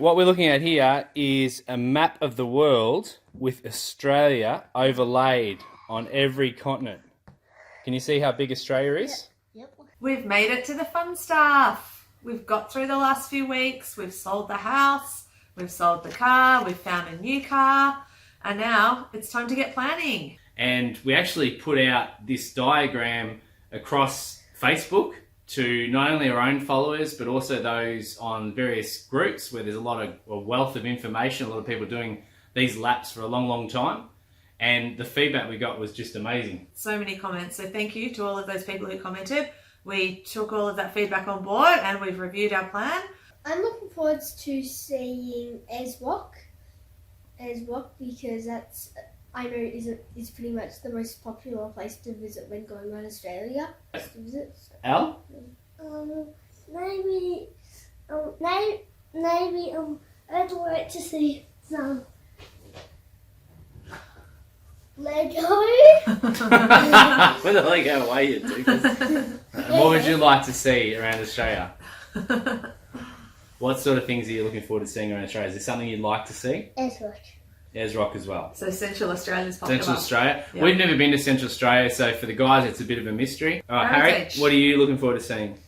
what we're looking at here is a map of the world with Australia overlaid on every continent. Can you see how big Australia is? Yep. We've made it to the fun stuff. We've got through the last few weeks. We've sold the house. We've sold the car. We've found a new car. And now it's time to get planning. And we actually put out this diagram across Facebook to not only our own followers, but also those on various groups where there's a wealth of information, a lot of people doing these laps for a long, long time. And the feedback we got was just amazing. So many comments. So thank you to all of those people who commented. We took all of that feedback on board and we've reviewed our plan. I'm looking forward to seeing Rock because that's, I know, is pretty much the most popular place to visit when going around Australia. Al? Maybe I'd like to see some Lego. Where the Lego are you, dude? What would you like to see around Australia? What sort of things are you looking forward to seeing around Australia? Is there something you'd like to see? Rock as well. So Central Australia's popular. Central Australia. Yep. We've never been to Central Australia, so for the guys it's a bit of a mystery. All right, Harry, what are you looking forward to seeing?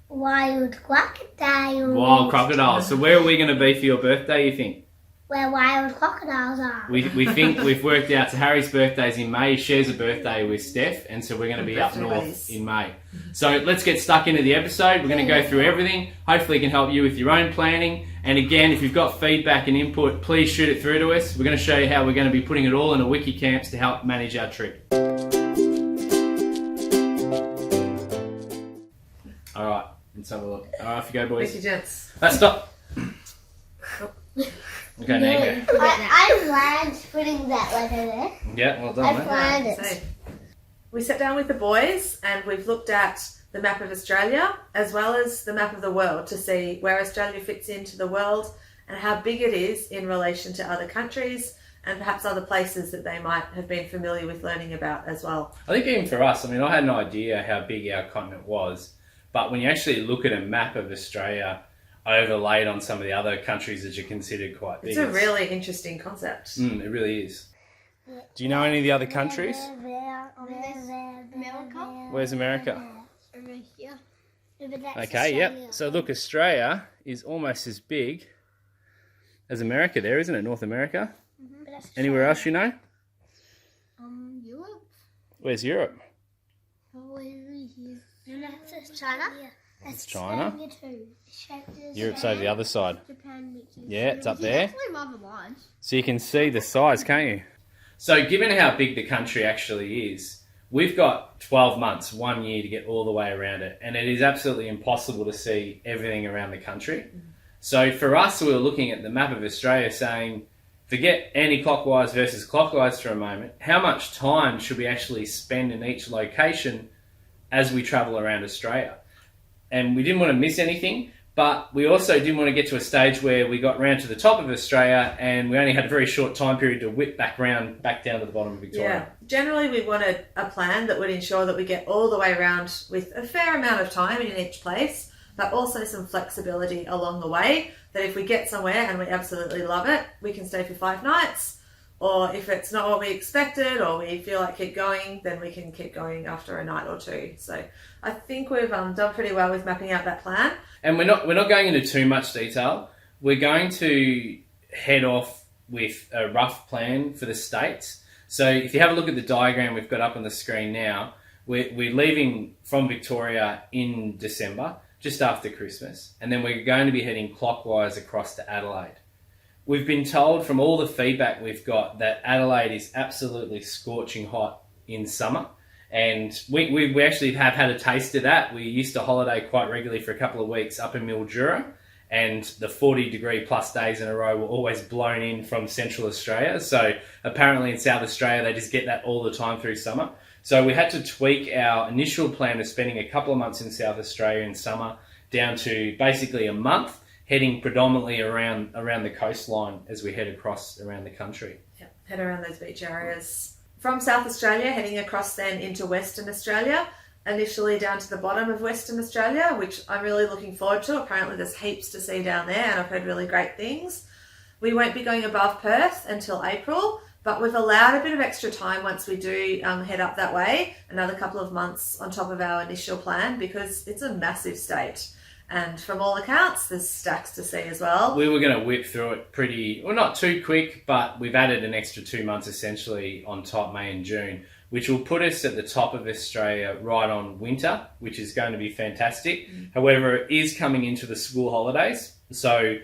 Wild crocodiles. Wild crocodiles. So where are we going to be for your birthday, you think? Where wild crocodiles are. We think we've worked out, so Harry's birthday's in May. He shares a birthday with Steph, and so we're going to be up north in May. So let's get stuck into the episode. We're going to go through everything. Hopefully it can help you with your own planning. And again, if you've got feedback and input, please shoot it through to us. We're going to show you how we're going to be putting it all in a Wikicamps to help manage our trip. All right, let's have a look. All right, off you go, boys. Thank you, gents. Stop. Okay, now you go. I planned putting that letter there. Yeah, well done, mate. Planned it. So, we sat down with the boys and we've looked at the map of Australia as well as the map of the world to see where Australia fits into the world and how big it is in relation to other countries and perhaps other places that they might have been familiar with learning about as well. I think even for us, I mean, I had no idea how big our continent was, but when you actually look at a map of Australia overlaid on some of the other countries that you considered quite big. It's a really interesting concept. It really is. Do you know any of the other countries? America. Where's America? Over here. Okay, yep. So look, Australia is almost as big as America there, isn't it? North America? Anywhere else you know? Europe. Where's Europe? That's China. It's China. Too. Europe's over the other side. Japan, Yeah, it's up there. So you can see the size, can't you? So given how big the country actually is, we've got 12 months, 1 year to get all the way around it. And it is absolutely impossible to see everything around the country. So for us, we were looking at the map of Australia saying, forget anti-clockwise versus clockwise for a moment. How much time should we actually spend in each location as we travel around Australia? And we didn't want to miss anything, but we also didn't want to get to a stage where we got round to the top of Australia and we only had a very short time period to whip back down to the bottom of Victoria. Yeah, generally we wanted a plan that would ensure that we get all the way around with a fair amount of time in each place, but also some flexibility along the way, that if we get somewhere and we absolutely love it, we can stay for 5 nights. Or if it's not what we expected or we feel like keep going, then we can keep going after a night or two. So I think we've done pretty well with mapping out that plan. And we're not going into too much detail. We're going to head off with a rough plan for the states. So if you have a look at the diagram we've got up on the screen now, we're leaving from Victoria in December, just after Christmas, and then we're going to be heading clockwise across to Adelaide. We've been told from all the feedback we've got that Adelaide is absolutely scorching hot in summer. And we actually have had a taste of that. We used to holiday quite regularly for a couple of weeks up in Mildura, and the 40-degree plus days in a row were always blown in from Central Australia. So apparently in South Australia, they just get that all the time through summer. So we had to tweak our initial plan of spending a couple of months in South Australia in summer down to basically a month, heading predominantly around the coastline as we head across around the country. Yeah, head around those beach areas. From South Australia, heading across then into Western Australia, initially down to the bottom of Western Australia, which I'm really looking forward to. Apparently there's heaps to see down there and I've heard really great things. We won't be going above Perth until April, but we've allowed a bit of extra time once we do head up that way, another couple of months on top of our initial plan, because it's a massive state. And from all accounts, there's stacks to see as well. We were going to whip through it pretty, well, not too quick, but we've added an extra 2 months essentially on top, May and June, which will put us at the top of Australia right on winter, which is going to be fantastic. However, it is coming into the school holidays. So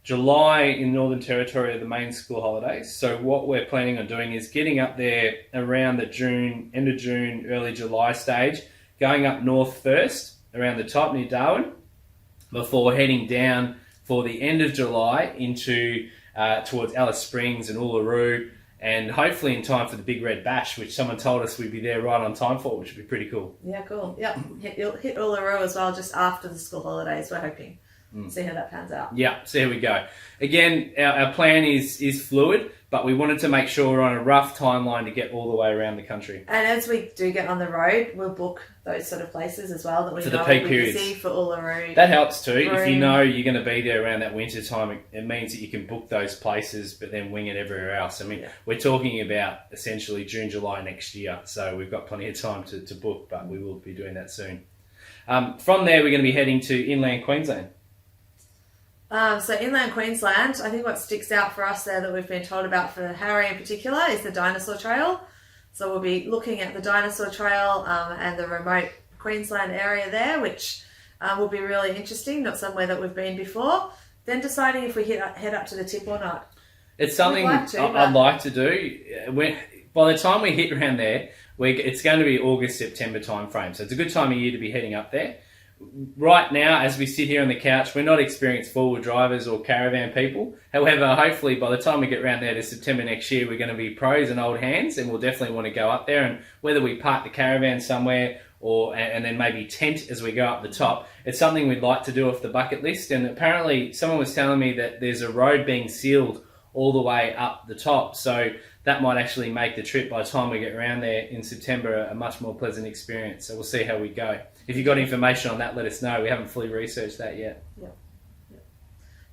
July in Northern Territory are the main school holidays. So what we're planning on doing is getting up there around the end of June, early July stage, going up north first, around the top near Darwin, before heading down for the end of July into towards Alice Springs and Uluru, and hopefully in time for the Big Red Bash, which someone told us we'd be there right on time for, which would be pretty cool. Yeah, cool. Yep, hit Uluru as well just after the school holidays, we're hoping. See how that pans out. Yeah, so here we go. Again, our plan is fluid, but we wanted to make sure we're on a rough timeline to get all the way around the country. And as we do get on the road, we'll book those sort of places as well that we For know the peak will be periods. busy for Uluru. That helps too. If you Broome. know you're going to be there around that winter time, it means that you can book those places, but then wing it everywhere else. I mean, we're talking about essentially June, July next year, so we've got plenty of time to book, but we will be doing that soon. From there, we're going to be heading to inland Queensland. So inland Queensland, I think what sticks out for us there that we've been told about for Harry in particular is the Dinosaur Trail. So we'll be looking at the Dinosaur Trail and the remote Queensland area there, which will be really interesting, not somewhere that we've been before. Then deciding if we head up to the tip or not. It's something I'd like to do. By the time we hit around there, it's going to be August, September time frame. So it's a good time of year to be heading up there. Right now, as we sit here on the couch, we're not experienced four-wheel drivers or caravan people. However, hopefully by the time we get around there to September next year, we're going to be pros and old hands, and we'll definitely want to go up there. And whether we park the caravan somewhere and then maybe tent as we go up the top, it's something we'd like to do off the bucket list. And apparently someone was telling me that there's a road being sealed all the way up the top. So that might actually make the trip by the time we get around there in September a much more pleasant experience. So we'll see how we go. If you've got information on that, let us know. We haven't fully researched that yet. Yep.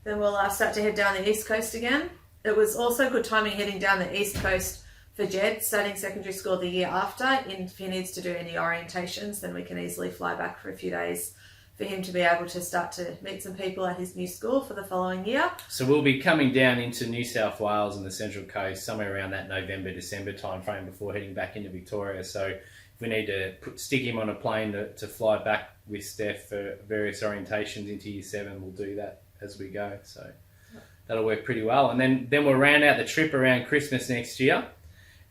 Then we'll start to head down the east coast again. It was also good timing heading down the east coast for Jed, studying secondary school the year after. If he needs to do any orientations, then we can easily fly back for a few days for him to be able to start to meet some people at his new school for the following year. So we'll be coming down into New South Wales and the Central Coast somewhere around that November, December time frame before heading back into Victoria. So if we need to stick him on a plane to fly back with Steph for various orientations into Year 7, we'll do that as we go. So that'll work pretty well. And then we'll round out the trip around Christmas next year.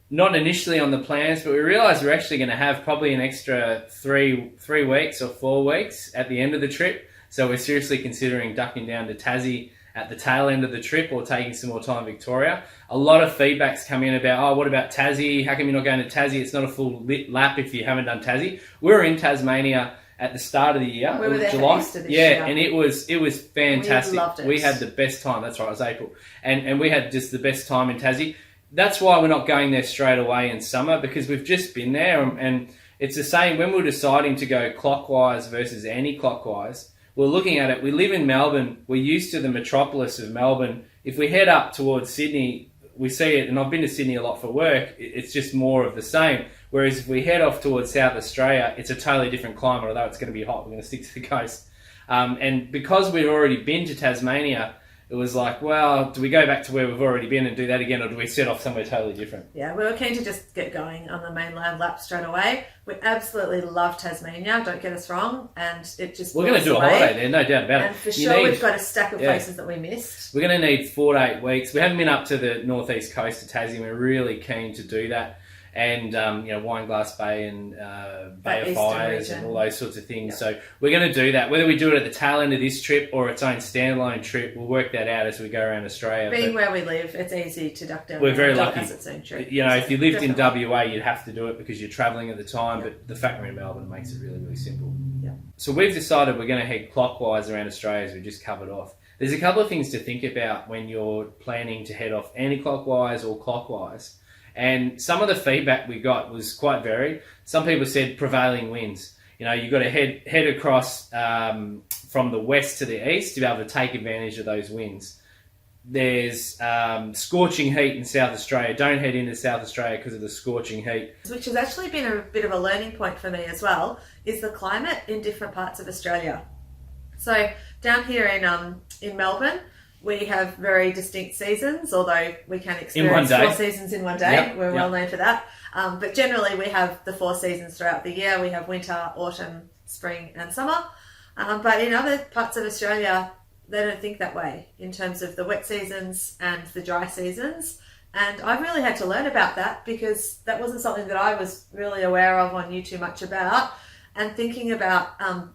Not initially on the plans, but we realised we're actually going to have probably an extra 3 weeks or 4 weeks at the end of the trip. So we're seriously considering ducking down to Tassie at the tail end of the trip or taking some more time in Victoria. A lot of feedback's come in about, what about Tassie? How come you're not going to Tassie? It's not a full lit lap if you haven't done Tassie. We were in Tasmania at the start of the year. We were there July. for Easter this year. And it was fantastic. We loved it. We had the best time. That's right, it was April. And we had just the best time in Tassie. That's why we're not going there straight away in summer, because we've just been there, and it's the same when we're deciding to go clockwise versus anti-clockwise. We're looking at it. We live in Melbourne. We're used to the metropolis of Melbourne. If we head up towards Sydney, we see it, and I've been to Sydney a lot for work, it's just more of the same. Whereas if we head off towards South Australia, it's a totally different climate, although it's going to be hot. We're going to stick to the coast. And because we've already been to Tasmania, it was like, well, do we go back to where we've already been and do that again, or do we set off somewhere totally different? Yeah, we were keen to just get going on the mainland lap straight away. We absolutely love Tasmania, don't get us wrong, and it just we're going to do a holiday there, no doubt about it. And for sure, we've got a stack of places that we missed. We're going to need 4 to 8 weeks. We haven't been up to the northeast coast of Tassie. We're really keen to do that. And, Wineglass Bay and Bay of Fires and all those sorts of things. Yep. So we're going to do that. Whether we do it at the tail end of this trip or its own standalone trip, we'll work that out as we go around Australia. Being where we live, it's easy to duck down. We're very lucky. As its own trip. If you lived in WA, you'd have to do it because you're travelling at the time. Yep. But the fact we're in Melbourne makes it really, really simple. Yep. So we've decided we're going to head clockwise around Australia, as we just covered off. There's a couple of things to think about when you're planning to head off anti-clockwise or clockwise. And some of the feedback we got was quite varied. Some people said prevailing winds. You've got to head across from the west to the east to be able to take advantage of those winds. There's scorching heat in South Australia. Don't head into South Australia because of the scorching heat. Which has actually been a bit of a learning point for me as well, is the climate in different parts of Australia. So down here in Melbourne, we have very distinct seasons, although we can experience 4 seasons in one day. Yep, We're well known for that. But generally we have the 4 seasons throughout the year. We have winter, autumn, spring and summer. But in other parts of Australia, they don't think that way in terms of the wet seasons and the dry seasons. And I've really had to learn about that because that wasn't something that I was really aware of or knew too much about. And thinking about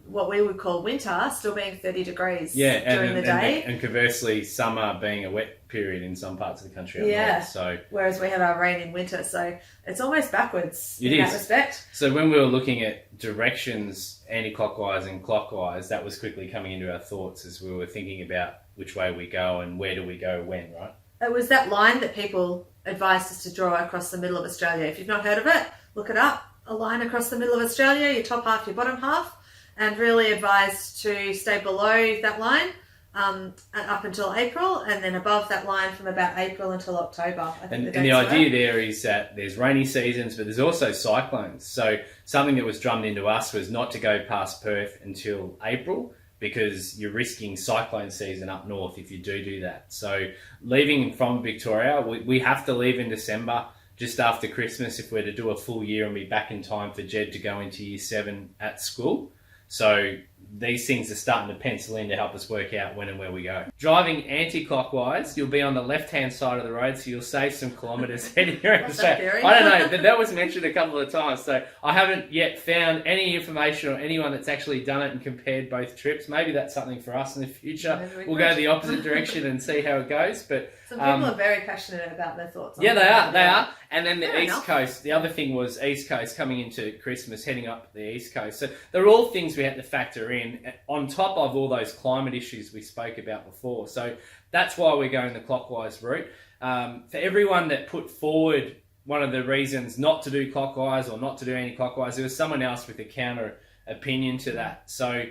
what we would call winter still being 30 degrees during the day. And conversely, summer being a wet period in some parts of the country. North, so whereas we have our rain in winter. So it's almost backwards in that respect. So when we were looking at directions, anti-clockwise and clockwise, that was quickly coming into our thoughts as we were thinking about which way we go and where do we go when, right? It was that line that people advised us to draw across the middle of Australia. If you've not heard of it, look it up. A line across the middle of Australia, your top half, your bottom half, and really advised to stay below that line up until April, and then above that line from about April until October. And the idea there is that there's rainy seasons, but there's also cyclones. So something that was drummed into us was not to go past Perth until April, because you're risking cyclone season up north if you do that. So leaving from Victoria, we have to leave in December, just after Christmas, if we're to do a full year and be back in time for Jed to go into year 7 at school. So these things are starting to pencil in to help us work out when and where we go. Driving anti-clockwise, you'll be on the left-hand side of the road, so you'll save some kilometres heading around. So, I don't know, but that was mentioned a couple of times. So I haven't yet found any information or anyone that's actually done it and compared both trips. Maybe that's something for us in the future. We'll go the opposite direction and see how it goes. But some people are very passionate about their thoughts on they are. And then the East Coast, the other thing was East Coast coming into Christmas, heading up the East Coast. So they're all things we had to factor in on top of all those climate issues we spoke about before. So that's why we're going the clockwise route. For everyone that put forward one of the reasons not to do clockwise or not to do anti-clockwise, there was someone else with a counter opinion to that. So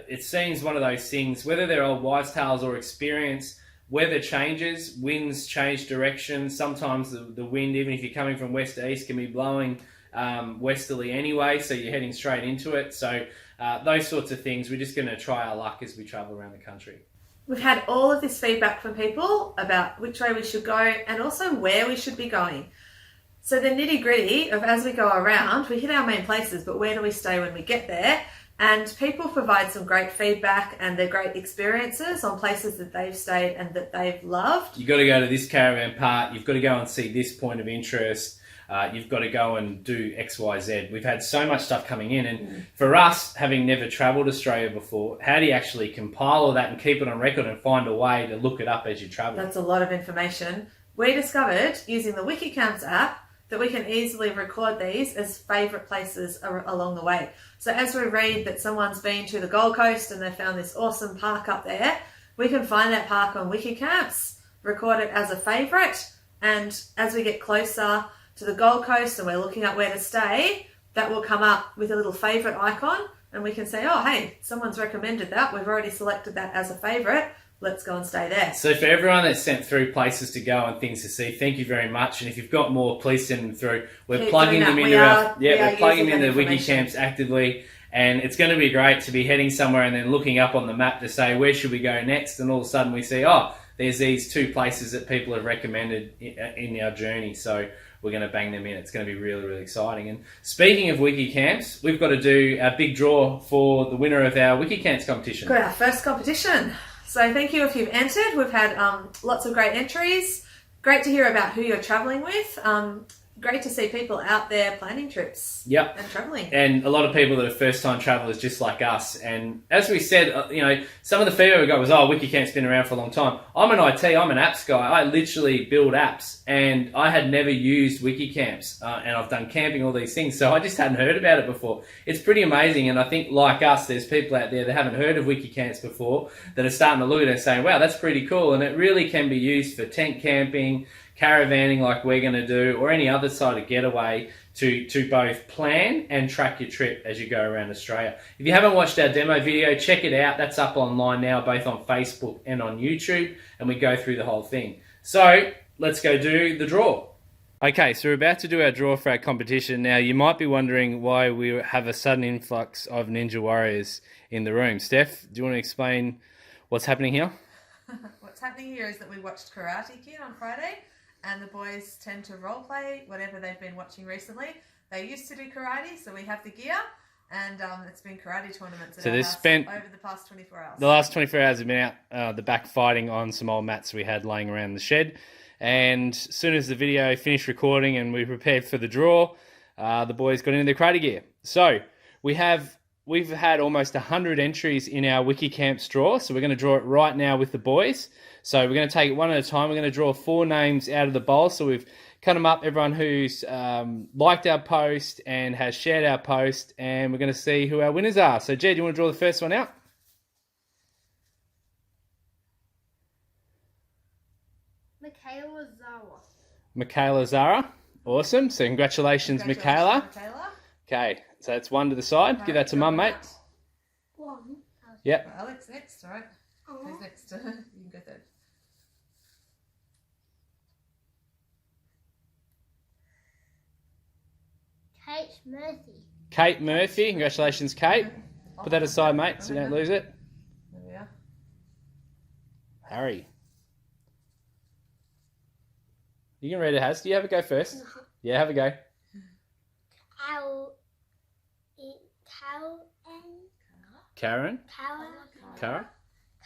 it seems one of those things, whether they're old wives' tales or experience, weather changes, winds change direction. Sometimes the wind, even if you're coming from west to east, can be blowing westerly anyway, so you're heading straight into it. So those sorts of things, we're just going to try our luck as we travel around the country. We've had all of this feedback from people about which way we should go and also where we should be going. So the nitty gritty of as we go around, we hit our main places, but where do we stay when we get there? And people provide some great feedback and their great experiences on places that they've stayed and that they've loved. You've got to go to this caravan park. You've got to go and see this point of interest. You've got to go and do X, Y, Z. We've had so much stuff coming in. And for us, having never travelled Australia before, how do you actually compile all that and keep it on record and find a way to look it up as you travel? That's a lot of information. We discovered using the Wikicamps app that we can easily record these as favourite places along the way. So as we read that someone's been to the Gold Coast and they found this awesome park up there, we can find that park on Wikicamps, record it as a favourite, and as we get closer to the Gold Coast and we're looking up where to stay, that will come up with a little favourite icon and we can say, oh, hey, someone's recommended that. We've already selected that as a favourite. Let's go and stay there. So for everyone that's sent through places to go and things to see, thank you very much. And if you've got more, please send them through. We're plugging them into we're plugging them into Wikicamps actively. And it's going to be great to be heading somewhere and then looking up on the map to say, where should we go next? And all of a sudden we see, oh, there's these 2 places that people have recommended in our journey. So we're going to bang them in. It's going to be really, really exciting. And speaking of Wikicamps, we've got to do our big draw for the winner of our Wikicamps competition. Got our first competition. So thank you if you've entered. We've had lots of great entries. Great to hear about who you're travelling with. Great to see people out there planning trips and travelling. And a lot of people that are first-time travellers just like us. And as we said, some of the feedback we got was, Wikicamp's been around for a long time. I'm an IT, I'm an apps guy. I literally build apps. And I had never used Wikicamps. And I've done camping, all these things. So I just hadn't heard about it before. It's pretty amazing. And I think, like us, there's people out there that haven't heard of Wikicamps before that are starting to look at it and saying, wow, that's pretty cool. And it really can be used for tent camping, caravanning like we're going to do, or any other sort of getaway, to both plan and track your trip as you go around Australia. If you haven't watched our demo video, check it out. That's up online now, both on Facebook and on YouTube, and we go through the whole thing. So let's go do the draw. Okay, so we're about to do our draw for our competition. Now, you might be wondering why we have a sudden influx of Ninja Warriors in the room. Steph, do you want to explain what's happening here? What's happening here is that we watched Karate Kid on Friday, and the boys tend to role play whatever they've been watching recently. They used to do karate, so we have the gear, and it's been karate tournaments at our house over the past 24 hours. The last 24 hours have been out the back fighting on some old mats we had laying around the shed. And as soon as the video finished recording and we prepared for the draw, the boys got into their karate gear. So we've had almost 100 entries in our Wikicamps draw, so we're going to draw it right now with the boys. So we're going to take it one at a time. We're going to draw 4 names out of the bowl. So we've cut them up, everyone who's liked our post and has shared our post, and we're going to see who our winners are. So Jed, you want to draw the first one out? Michaela Zara. Awesome. So congratulations, Michaela. Okay, so that's 1 to the side. Give that to Mum, mate. 1. Yep. Alex next, all right? Who's next? You can go third. Kate Murphy. Kate Murphy. Congratulations, Kate. Put that aside, mate, so you don't lose it. There we are. Harry. You can read it, Has. Do you have a go first? Yeah, have a go. Karen? Cara?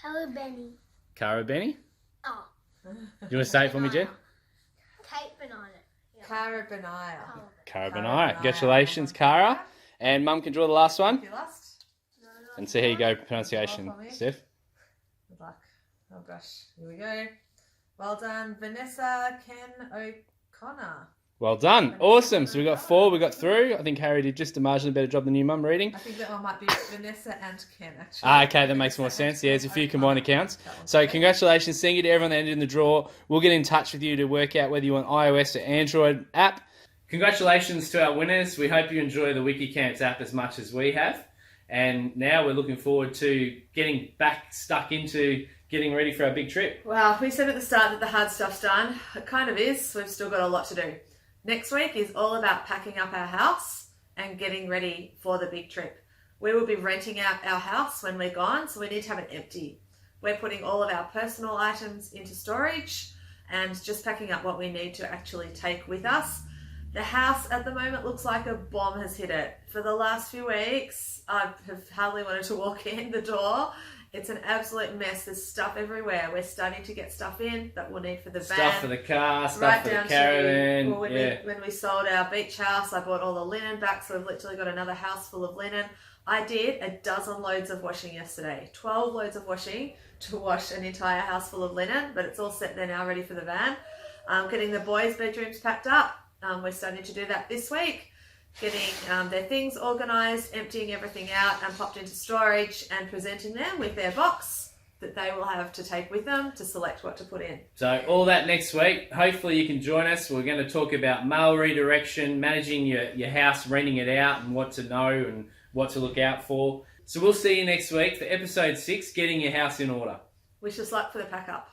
Carabeni. Carabeni? Oh. You want to say it for me, Jen? Kate Banana. Carabinaya. Carabinaya. Congratulations, Cara. And Mum can draw the last one. You last? And see how you go pronunciation, Steph. Good luck. Oh gosh, here we go. Well done, Vanessa Ken O'Connor. Well done. Awesome. So we got 4, we got through. I think Harry did just a marginally better job than you, Mum, reading. I think that one might be Vanessa and Ken, actually. Okay, that makes more sense. Yeah, there's a few combined accounts. So congratulations. Thank you to everyone that ended in the draw. We'll get in touch with you to work out whether you want iOS or Android app. Congratulations to our winners. We hope you enjoy the Wikicamps app as much as we have. And now we're looking forward to getting back stuck into getting ready for our big trip. Well, we said at the start that the hard stuff's done. It kind of is. We've still got a lot to do. Next week is all about packing up our house and getting ready for the big trip. We will be renting out our house when we're gone, so we need to have it empty. We're putting all of our personal items into storage and just packing up what we need to actually take with us. The house at the moment looks like a bomb has hit it. For the last few weeks, I have hardly wanted to walk in the door. It's an absolute mess. There's stuff everywhere. We're starting to get stuff in that we'll need for the van. Stuff for the car, stuff for the caravan. When we sold our beach house, I bought all the linen back, so we've literally got another house full of linen. I did a dozen loads of washing yesterday. 12 loads of washing to wash an entire house full of linen, but it's all set there now, ready for the van. Getting the boys' bedrooms packed up. We're starting to do that this week. Getting their things organised, emptying everything out and popped into storage and presenting them with their box that they will have to take with them to select what to put in. So all that next week. Hopefully you can join us. We're going to talk about mail redirection, managing your house, renting it out, and what to know and what to look out for. So we'll see you next week for episode 6, Getting Your House in Order. Wish us luck for the pack up.